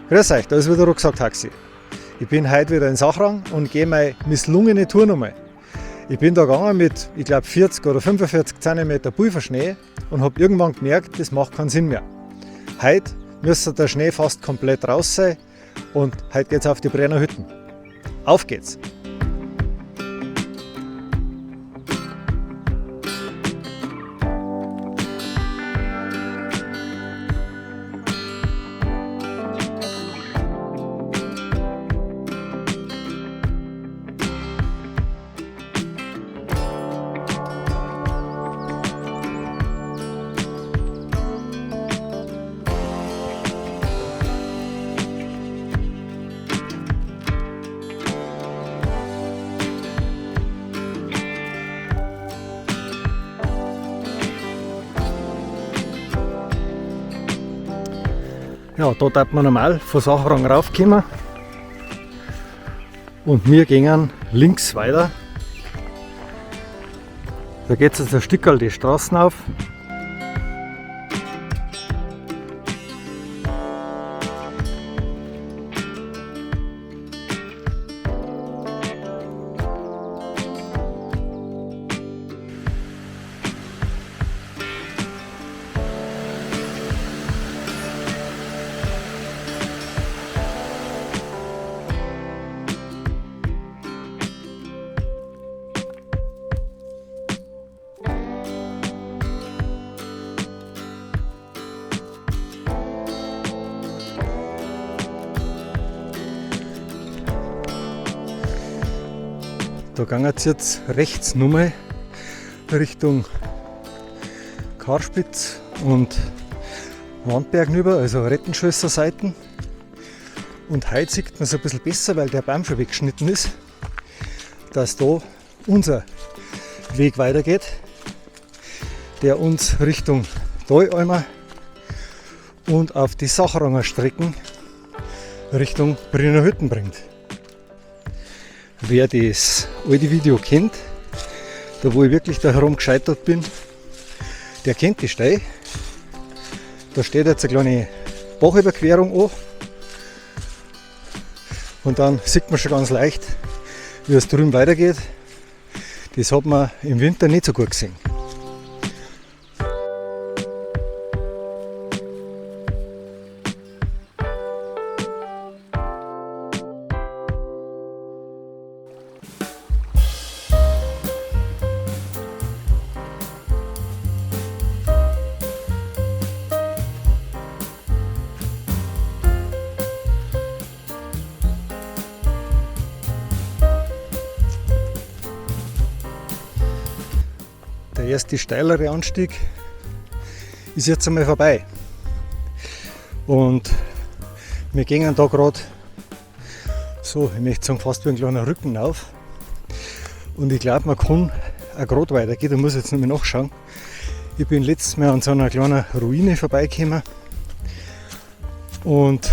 Grüß euch, da ist wieder Rucksack-Taxi. Ich bin heute wieder in Sachrang und gehe meine misslungene Tour nochmal. Ich bin da gegangen mit, ich glaube, 40 oder 45 cm Pulverschnee und habe irgendwann gemerkt, das macht keinen Sinn mehr. Heute müsste der Schnee fast komplett raus sein und heute geht es auf die Brenner Hütten. Auf geht's! Ja, da darf man normal von Sachrang raufkommen und wir gehen links weiter. Da geht es jetzt ein Stück die Straßen auf. Da gehen wir jetzt rechts nochmal Richtung Karspitz und Wandberg rüber, also Rettenschösser Seiten. Und heute sieht man es ein bisschen besser, weil der Baum schon weggeschnitten ist, dass da unser Weg weitergeht, der uns Richtung Däualmer und auf die Sachranger Strecken Richtung Brenner Hütten bringt. Wer das alte Video kennt, da wo ich wirklich da herum gescheitert bin, der kennt die Steine. Da steht jetzt eine kleine Bachüberquerung an und dann sieht man schon ganz leicht, wie es drüben weitergeht. Das hat man im Winter nicht so gut gesehen. Der erste steilere Anstieg ist jetzt einmal vorbei und wir gehen da gerade so, ich möchte sagen, fast wie ein kleiner Rücken auf und ich glaube, man kann auch gerade weitergehen, da muss ich jetzt noch mal nachschauen. Ich bin letztes Mal an so einer kleinen Ruine vorbeigekommen und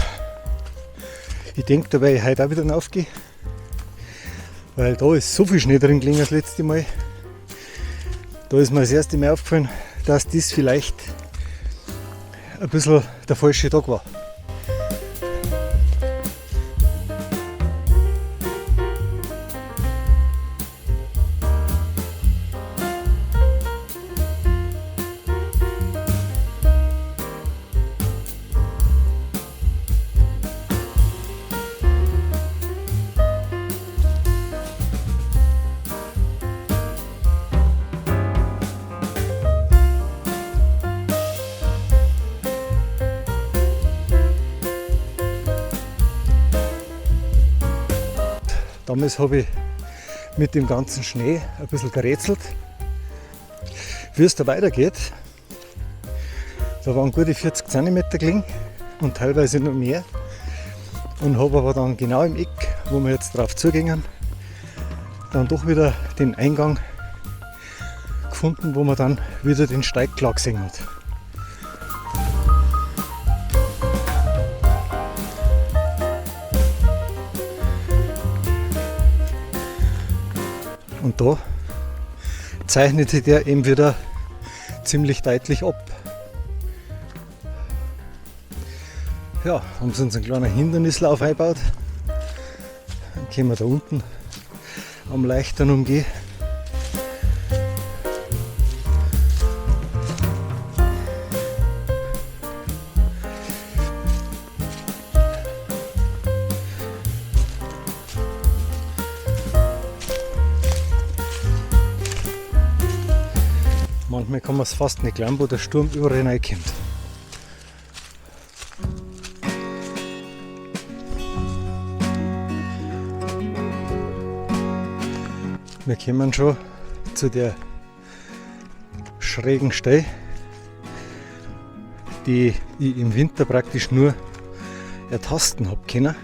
ich denke, da werde ich heute auch wieder aufgehen, weil da ist so viel Schnee drin gelegen das letzte Mal. Da ist mir das erste Mal aufgefallen, dass das vielleicht ein bisschen der falsche Tag war. Damals habe ich mit dem ganzen Schnee ein bisschen gerätselt, wie es da weitergeht. Da waren gute 40 cm gelegen und teilweise noch mehr. Und habe aber dann genau im Eck, wo wir jetzt drauf zugingen, dann doch wieder den Eingang gefunden, wo man dann wieder den Steig klar gesehen hat. Und da zeichnet sich der eben wieder ziemlich deutlich ab. Ja, haben sie uns einen kleinen Hindernislauf eingebaut. Dann können wir da unten am leichteren umgehen. Manchmal kann man es fast nicht glauben, wo der Sturm überall reinkommt. Wir kommen schon zu der schrägen Stelle, die ich im Winter praktisch nur ertasten habe können.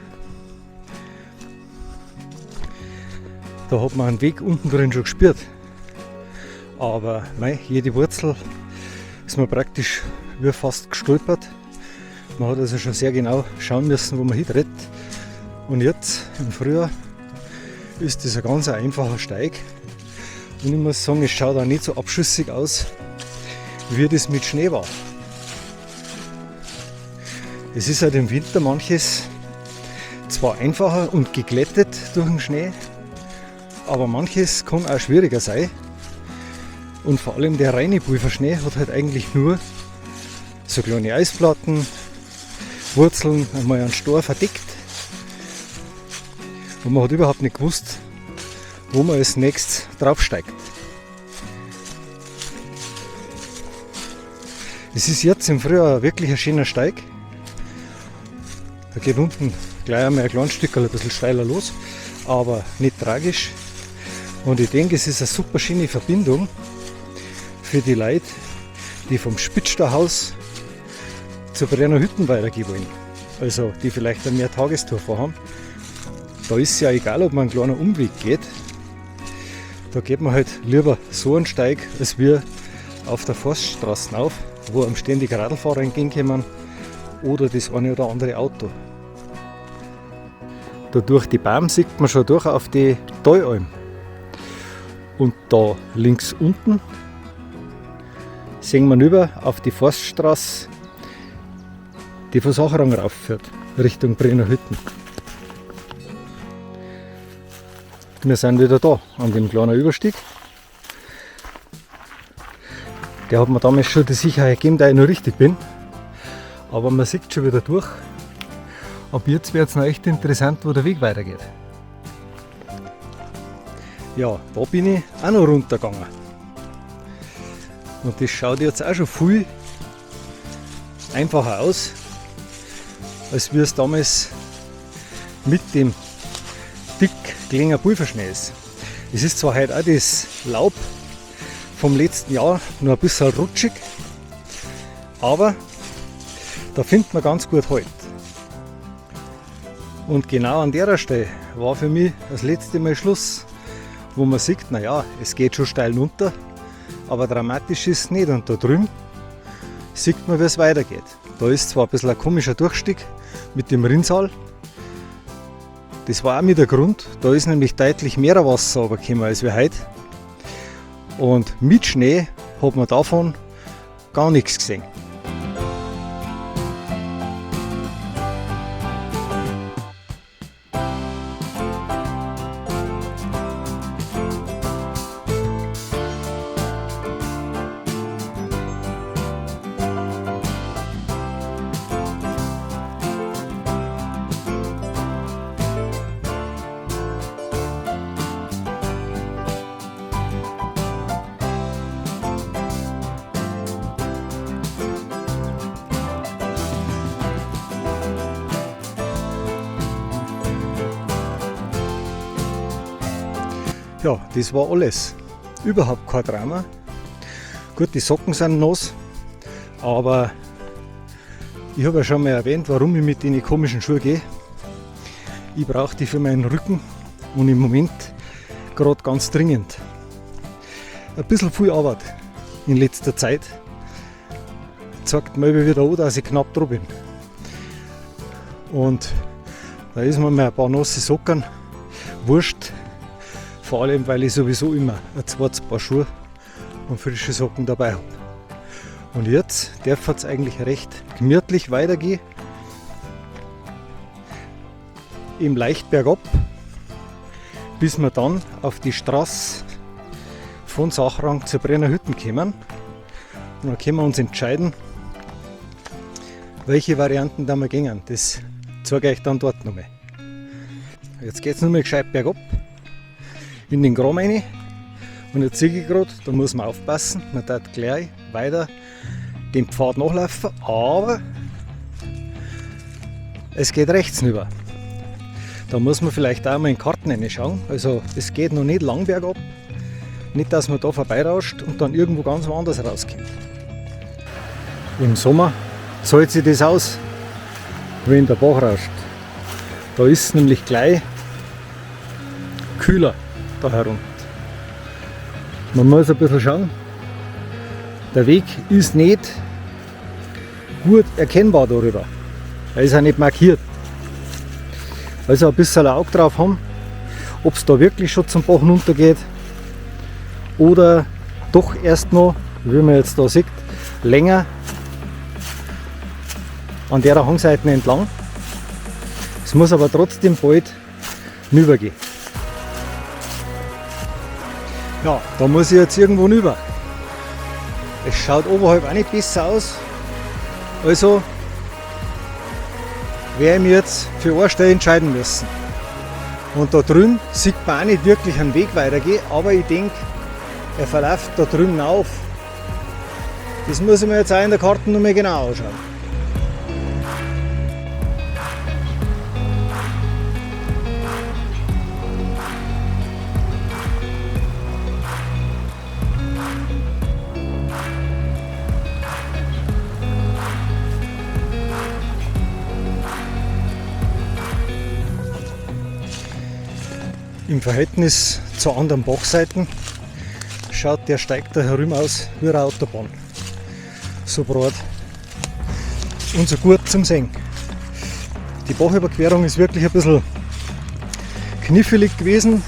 Da hat man einen Weg unten drin schon gespürt. Aber jede Wurzel ist man praktisch wie fast gestolpert. Man hat also schon sehr genau schauen müssen, wo man hintritt. Und jetzt im Frühjahr ist das ein ganz einfacher Steig. Und ich muss sagen, es schaut auch nicht so abschüssig aus, wie das mit Schnee war. Es ist halt im Winter manches zwar einfacher und geglättet durch den Schnee, aber manches kann auch schwieriger sein. Und vor allem der reine Pulverschnee hat halt eigentlich nur so kleine Eisplatten, Wurzeln, einmal einen Stor verdeckt. Und man hat überhaupt nicht gewusst, wo man als nächstes draufsteigt. Es ist jetzt im Frühjahr wirklich ein schöner Steig. Da geht unten gleich einmal ein kleines Stück ein bisschen steiler los, aber nicht tragisch. Und ich denke, es ist eine super schöne Verbindung für die Leute, die vom Spitzsterhaus zur Brenner Hütten weitergehen wollen. Also die vielleicht eine mehr Tagestour vorhaben. Da ist es ja egal, ob man einen kleinen Umweg geht. Da geht man halt lieber so einen Steig, als wir auf der Forststraße auf, wo am ständig Radlfahrer entgegenkommen oder das eine oder andere Auto. Da durch die Baum sieht man schon durch auf die Talalm. Und da links unten sehen wir über auf die Forststraße, die von Sachrang raufführt, Richtung Brenner Hütten. Wir sind wieder da, an dem kleinen Überstieg. Der hat mir damals schon die Sicherheit gegeben, dass ich noch richtig bin. Aber man sieht schon wieder durch. Ab jetzt wird es noch echt interessant, wo der Weg weitergeht. Ja, da bin ich auch noch runtergegangen. Und das schaut jetzt auch schon viel einfacher aus, als wie es damals mit dem dick gelegenen Pulverschnee ist. Es ist zwar heute auch das Laub vom letzten Jahr noch ein bisschen rutschig, aber da findet man ganz gut Halt. Und genau an der Stelle war für mich das letzte Mal Schluss, wo man sieht, naja, es geht schon steil runter, aber dramatisch ist es nicht. Und da drüben sieht man, wie es weitergeht. Da ist zwar ein bisschen ein komischer Durchstieg mit dem Rinnsal. Das war auch mit der Grund. Da ist nämlich deutlich mehr Wasser runtergekommen als wir heute. Und mit Schnee hat man davon gar nichts gesehen. Ja, das war alles. Überhaupt kein Drama. Gut, die Socken sind nass, aber ich habe ja schon mal erwähnt, warum ich mit den komischen Schuhen gehe. Ich brauche die für meinen Rücken und im Moment gerade ganz dringend. Ein bisschen viel Arbeit in letzter Zeit zeigt mir wieder an, dass ich knapp dran bin. Und da ist mir mal ein paar nasse Socken wurscht. Vor allem, weil ich sowieso immer ein zweites Paar Schuhe und frische Socken dabei habe. Und jetzt darf es eigentlich recht gemütlich weitergehen. eben leicht bergab, bis wir dann auf die Straße von Sachrang zur Brenner Hütten kommen. Und dann können wir uns entscheiden, welche Varianten da wir gehen. Das zeige ich euch dann dort nochmal. Jetzt geht es nur mal gescheit bergab in den Graben rein. Und jetzt sehe ich gerade, da muss man aufpassen, man darf gleich weiter den Pfad nachlaufen, aber es geht rechts rüber. Da muss man vielleicht auch mal in Karten reinschauen. Also es geht noch nicht lang bergab. Nicht, dass man da vorbeirauscht und dann irgendwo ganz woanders rauskommt. Im Sommer zahlt sich das aus, wenn der Bach rauscht. Da ist es nämlich gleich kühler da herunter. Man muss ein bisschen schauen. Der Weg ist nicht gut erkennbar darüber. Er ist auch nicht markiert. Also ein bisschen ein Auge drauf haben, ob es da wirklich schon zum Bach runtergeht oder doch erst noch, wie man jetzt da sieht, länger an der Hangseite entlang. Es muss aber trotzdem bald rübergehen. Ja, da muss ich jetzt irgendwo rüber. Es schaut oberhalb auch nicht besser aus. Also werde ich mich jetzt für eine Stelle entscheiden müssen. Und da drüben sieht man auch nicht wirklich einen Weg weitergehen, aber ich denke, er verläuft da drüben auf. Das muss ich mir jetzt auch in der Karte nochmal genau anschauen. Im Verhältnis zu anderen Bachseiten schaut der Steig da herüber aus wie eine Autobahn. So breit und so gut zum Sehen. Die Bachüberquerung ist wirklich ein bisschen knifflig gewesen,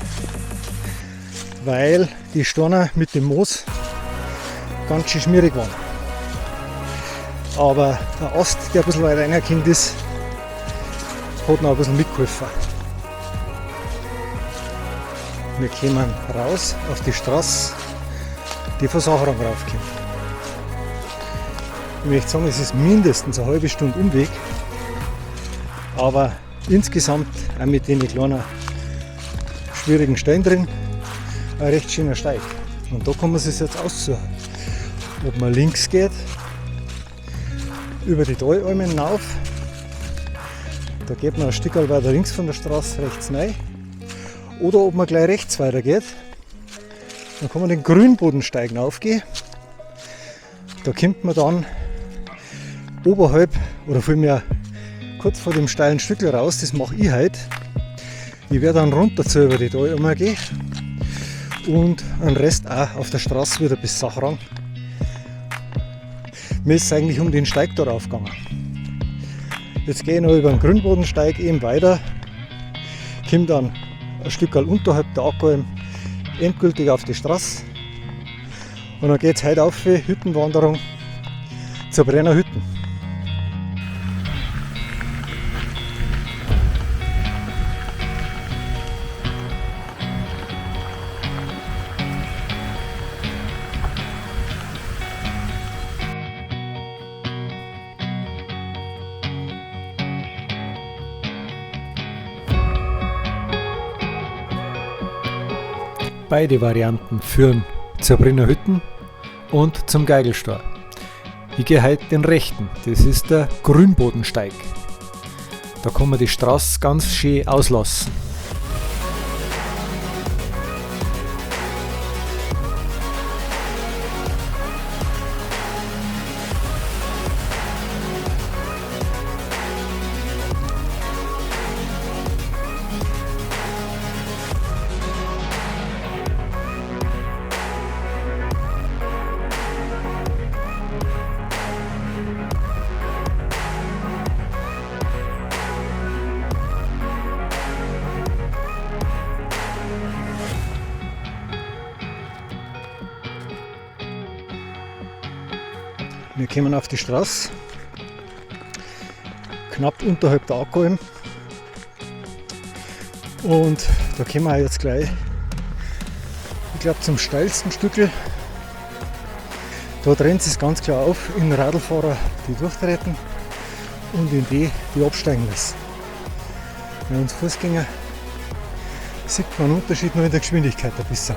weil die Steine mit dem Moos ganz schön schmierig waren. Aber der Ast, der ein bisschen weiter reingekommen ist, hat noch ein bisschen mitgeholfen. Wir kommen raus auf die Straße, die von Sachrang raufkommt. Ich möchte sagen, es ist mindestens eine halbe Stunde Umweg, aber insgesamt auch mit den kleinen schwierigen Stellen drin ein recht schöner Steig. Und da kann man sich jetzt aussuchen, ob man links geht, über die Talalmen hinauf, da geht man ein Stück weiter links von der Straße rechts rein. Oder ob man gleich rechts weitergeht, dann kann man den Grünbodensteig aufgehen. Da kommt man dann oberhalb oder vielmehr kurz vor dem steilen Stück raus, das mache ich heute. Ich werde dann runter zu über die Talalmen gehen und den Rest auch auf der Straße wieder bis Sachrang. Mir ist es eigentlich um den Steig darauf gegangen. Jetzt gehe ich noch über den Grünbodensteig eben weiter, komme dann ein Stück unterhalb der Ackeralm endgültig auf die Straße. Und dann geht es heute auf für Hüttenwanderung zur Brenner Hütten. Beide Varianten führen zur Brenner Hütten und zum Geigelstör. Ich gehe heute den rechten, das ist der Grünbodensteig. Da kann man die Straße ganz schön auslassen. Wir kommen auf die Straße, knapp unterhalb der Ackeralm. Und da kommen wir jetzt gleich, ich glaube, zum steilsten Stückel. Da trennt es ganz klar auf in Radlfahrer, die durchtreten und in die absteigen lassen. Bei uns Fußgänger sieht man einen Unterschied nur in der Geschwindigkeit ein bisschen.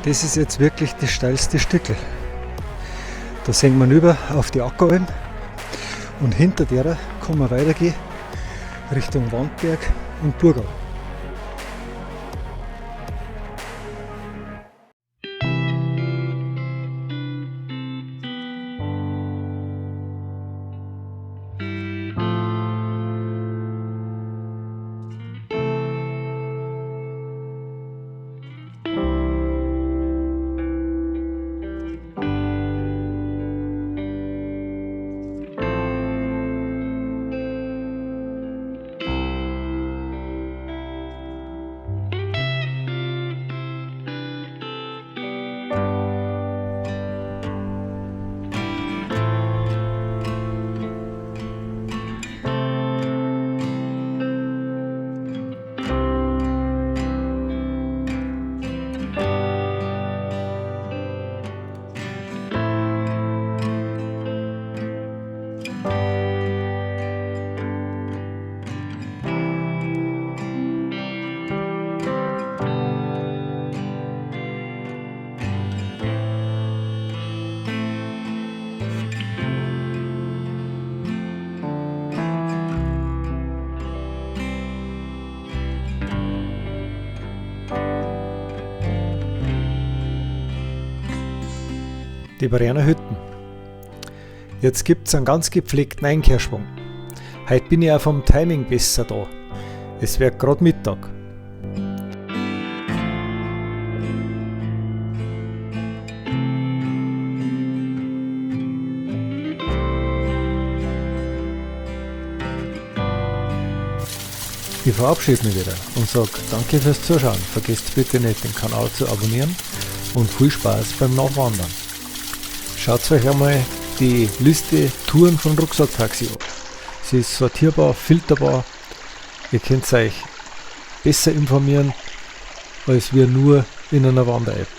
Das ist jetzt wirklich das steilste Stückel. Da sehen wir über auf die Ackeralm und hinter der kann man weitergehen Richtung Wandberg und Burgau. Die Brienner Hütten. Jetzt gibt es einen ganz gepflegten Einkehrschwung. Heute bin ich auch vom Timing besser da. Es wird gerade Mittag. Ich verabschiede mich wieder und sage danke fürs Zuschauen. Vergesst bitte nicht, den Kanal zu abonnieren und viel Spaß beim Nachwandern. Schaut euch einmal die Liste Touren von Rucksacktaxi an. Sie ist sortierbar, filterbar. Ihr könnt euch besser informieren als wir nur in einer Wander-App.